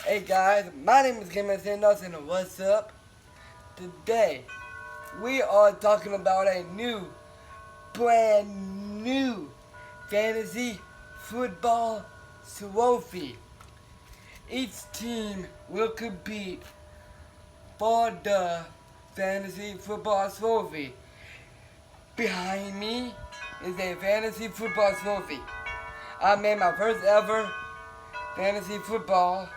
Hey guys, my name is Cameron Sandos and what's up? Today we are talking about a brand new fantasy football trophy. Each team will compete for the fantasy football trophy. Behind me is a fantasy football trophy. I made my first ever fantasy football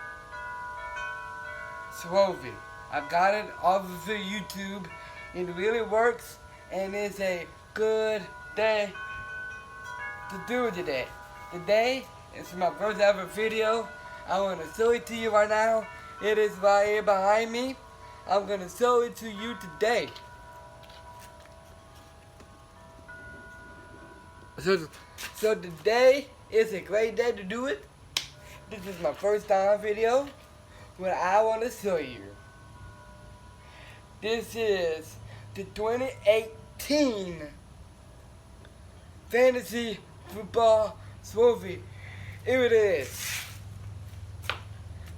trophy. I got it off of the YouTube. It really works and it's a good day to do it today. Today is my first ever video. I want to show it to you right now. It is right here behind me. I'm going to show it to you today. So today is a great day to do it. This is my first time video. What I want to show you. This is the 2018 Fantasy Football Trophy. Here it is.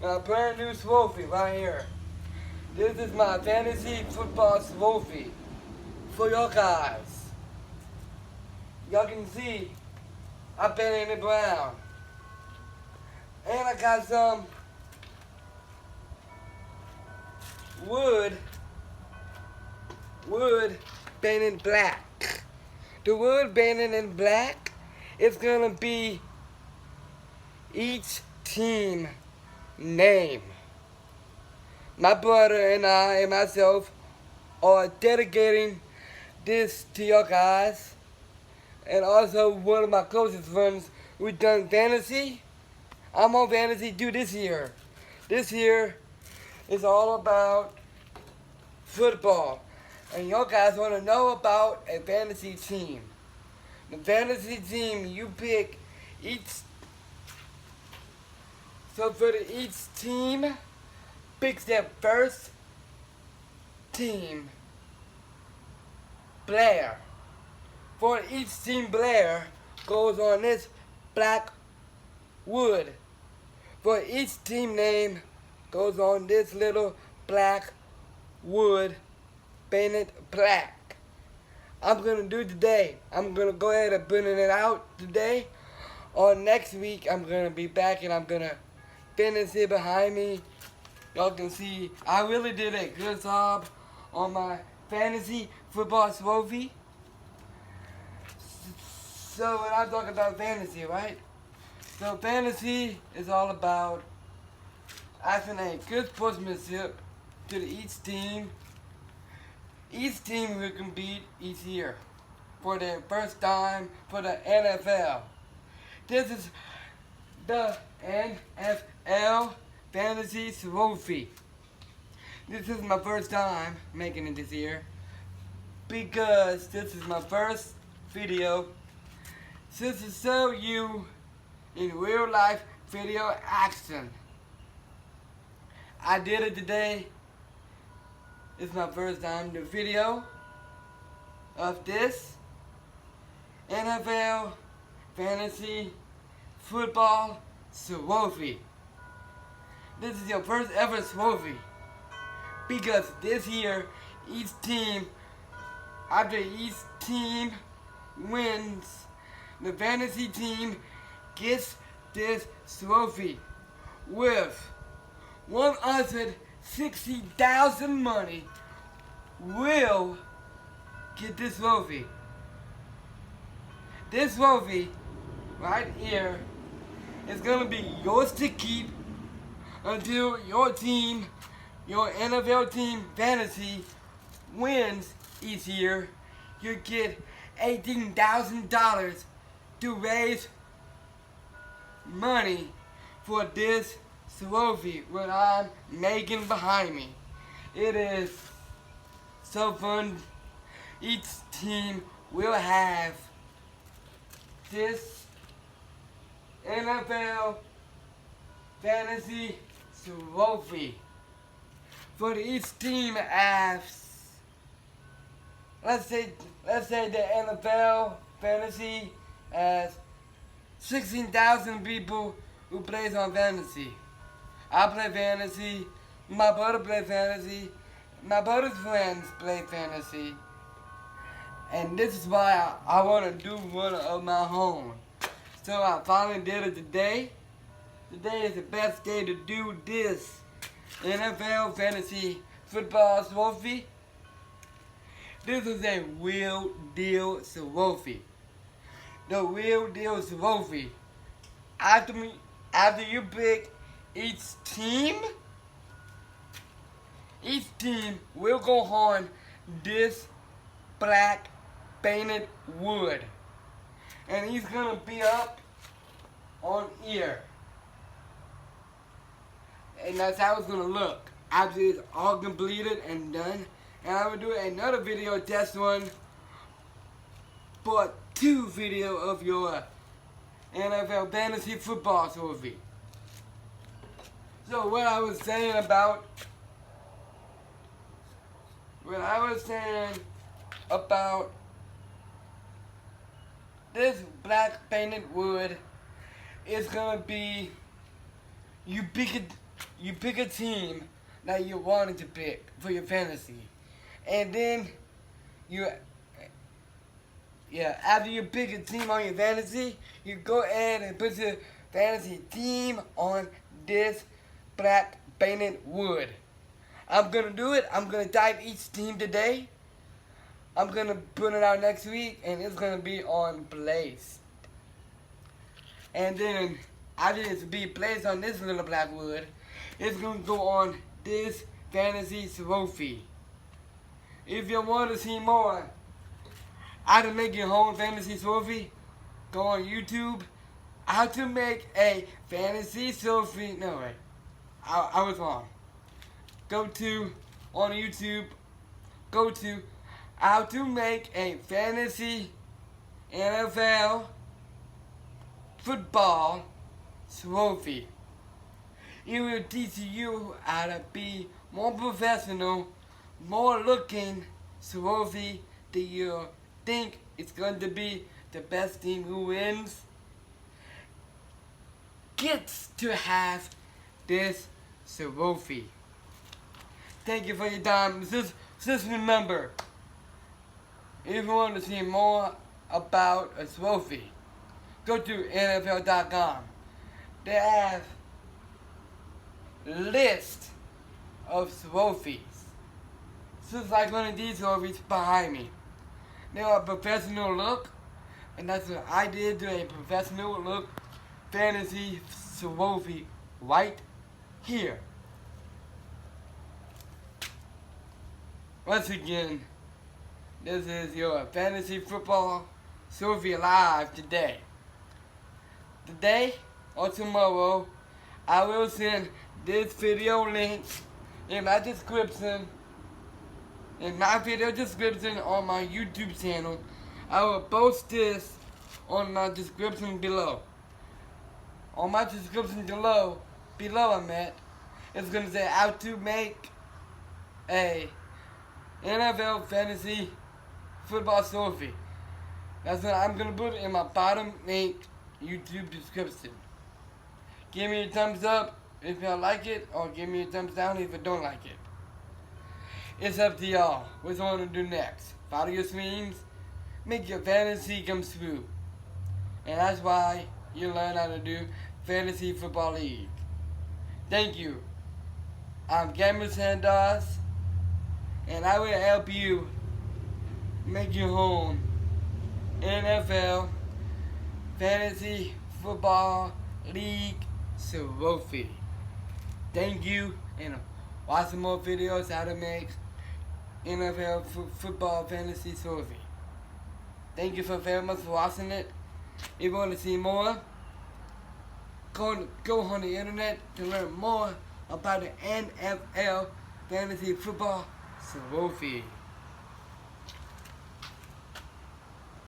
My brand new trophy right here. This is my Fantasy Football Trophy for your guys. Y'all can see I painted it brown. And I got some wood painted black. The wood painted in black is gonna be each team name. My brother and I and myself are dedicating this to your guys, and also one of my closest friends who done fantasy. I'm on fantasy due this year. This year is all about football. And you guys want to know about a fantasy team. The fantasy team you pick each. So for each team picks their first team player. For each team player goes on this black wood. For each team name goes on this little black wood painted black. I'm gonna do today. I'm gonna go ahead and put it out today. Or next week I'm gonna be back and I'm gonna finish it behind me. Y'all can see I really did a good job on my fantasy football trophy. So when I talk about fantasy, right? So fantasy is all about having a good sportsmanship to each team. Each team will compete each year for their first time for the NFL. This is the NFL Fantasy Trophy. This is my first time making it this year because this is my first video since to show you in real life video action. I did it today. It's my first time the video of this NFL Fantasy Football Trophy. This is your first ever trophy because this year each team, after each team wins, the fantasy team gets this trophy with 160,000 money will get this trophy. This trophy right here is gonna be yours to keep until your team, your NFL team fantasy wins each year. You get $18,000 to raise money for this trophy what I'm making behind me. It is so fun. Each team will have this NFL Fantasy Trophy. For each team has, let's say the NFL Fantasy has 16,000 people who plays on fantasy. I play fantasy. My brother play fantasy. My brother's friends play fantasy. And this is why I want to do one of my own. So I finally did it today. Today is the best day to do this. NFL Fantasy Football Trophy. This is a real deal trophy. The real deal trophy. After you pick each team will go on this black painted wood. And he's gonna be up on here. And that's how it's gonna look after it's all completed and done. And I will do another video test one part 2 video of your NFL Fantasy Football Trophy. So what I was saying about this black painted wood is gonna be, you pick a team that you wanted to pick for your fantasy, and then after you pick a team on your fantasy, you go ahead and put your fantasy team on this black painted wood. I'm gonna do it. I'm gonna type each team today. I'm gonna put it out next week, and it's gonna be on place. And then after it's be placed on this little black wood, it's gonna go on this fantasy trophy. If you want to see more how to make your own fantasy trophy, go on YouTube. How to make a fantasy trophy. No, wait. I was wrong. Go to, on YouTube, go to how to make a fantasy NFL football trophy. It will teach you how to be more professional, more looking trophy that you think it's going to be the best team who wins gets to have this trophy. Thank you for your time. Just remember, if you want to see more about a trophy, go to NFL.com. They have a list of trophies. Just like one of these trophies behind me. They are a professional look, and that's what I did, do a professional look fantasy trophy right here. Once again, this is your fantasy football trophy live today. Today or tomorrow, I will send this video link in my description. In my video description on my YouTube channel. I will post this on my description below. On my description below it's gonna say how to make a NFL fantasy football trophy. That's what I'm gonna put in my bottom link YouTube description. Give me a thumbs up if you like it, or give me a thumbs down if you don't like it. It's up to y'all. What you want to do next? Follow your dreams, make your fantasy come true. And that's why you learn how to do Fantasy Football League. Thank you. I'm Gamer Sandos, and I will help you make your own NFL Fantasy Football League trophy. Thank you, and watch some more videos how to make NFL football fantasy trophy. Thank you very much for watching it. If you want to see more, go on the internet to learn more about the NFL fantasy football trophy.